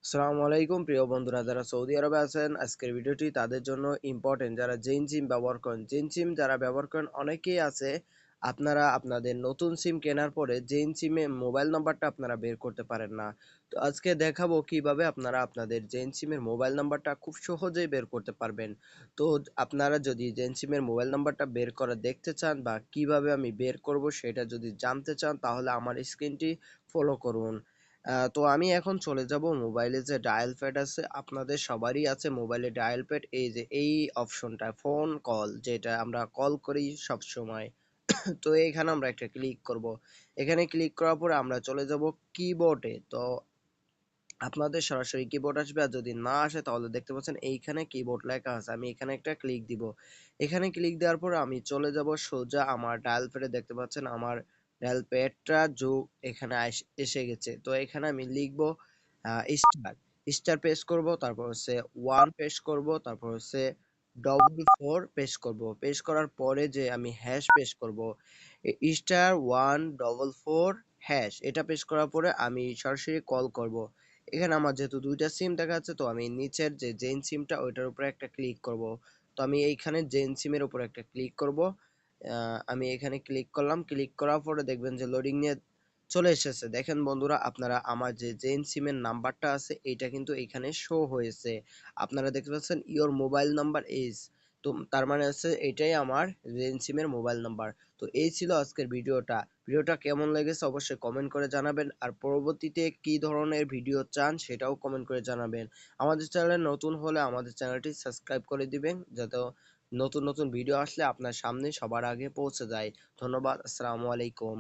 আসসালামু আলাইকুম প্রিয় বন্ধুরা, যারা সৌদি আরবে আছেন, আজকের ভিডিওটি তাদের জন্য ইম্পর্টেন্ট। যারা জেন সিম ব্যবহার করেন, জেন সিম যারা ব্যবহার করেন, অনেকেই আছে আপনারা আপনাদের নতুন সিম কেনার পরে জেন সিমে মোবাইল নাম্বারটা আপনারা বের করতে পারেন না। তো আজকে দেখাবো কিভাবে আপনারা আপনাদের জেন সিমের মোবাইল নাম্বারটা খুব সহজেই বের করতে পারবেন। তো আপনারা যদি জেন সিমের মোবাইল নাম্বারটা বের করা দেখতে চান বা কিভাবে আমি বের করব সেটা যদি জানতে চান, তাহলে আমার স্ক্রিনটি ফলো করুন। তো আমি এখন চলে যাব মোবাইলে, যে ডায়াল প্যাড আছে আপনাদের সবারই আছে মোবাইলে ডায়াল প্যাড, এই যে এই অপশনটা ফোন কল, যেটা আমরা কল করি সব সময়। তো এখানে আমরা একটা ক্লিক করব। এখানে ক্লিক করার পরে আমরা চলে যাব কিবোর্ডে। তো আপনাদের সরাসরি কিবোর্ড আসবে, আর যদি না আসে তাহলে দেখতে পাচ্ছেন এইখানে কিবোর্ড লেখা আছে, আমি এখানে একটা ক্লিক দিব। এখানে ক্লিক দেওয়ার পরে আমি চলে যাব সোজা আমার ডায়াল প্যাডে। দেখতে পাচ্ছেন আমার ডায়াল প্যাডটা যোগ এখানে এসে গেছে। তো এখানে আমি লিখব স্টার, স্টার প্রেস করব, তারপর হচ্ছে ওয়ান প্রেস করব, তারপর হচ্ছে ডবল ফোর প্রেস করব। প্রেস করার পরে যে আমি হ্যাশ প্রেস করব, star one double four hash, এটা প্রেস করার পরে আমি সরাসরি কল করব। এখানে আমার যেহেতু দুইটা সিম দেখা যাচ্ছে, তো আমি নিচের যে জেন সিমটা ওইটার উপরে একটা ক্লিক করব। তো আমি এইখানে জেন সিমের উপর একটা ক্লিক করব। আমি এখানে ক্লিক করলাম। ক্লিক করার পরে দেখবেন যে লোডিং নিয়ে চলে এসেছে। দেখেন বন্ধুরা, আপনারা আমার যে জেন সিমের নাম্বারটা আছে এইটা কিন্তু এখানে শো হয়েছে। আপনারা দেখতে পাচ্ছেন ইওর মোবাইল নাম্বার ইজ, তো তার মানে হচ্ছে এটাই আমার জেন সিমের মোবাইল নাম্বার। তো এই ছিল আজকের ভিডিওটা। ভিডিওটা কেমন লেগেছে অবশ্যই কমেন্ট করে জানাবেন, আর পরবর্তীতে কি ধরনের ভিডিও চান সেটাও কমেন্ট করে জানাবেন। আমাদের চ্যানেলে নতুন হলে আমাদের চ্যানেলটি সাবস্ক্রাইব করে দিবেন, যাতে নতুন নতুন ভিডিও আসলে আপনার সামনে সবার আগে পৌঁছে যায়। ধন্যবাদ। আসসালামু আলাইকুম।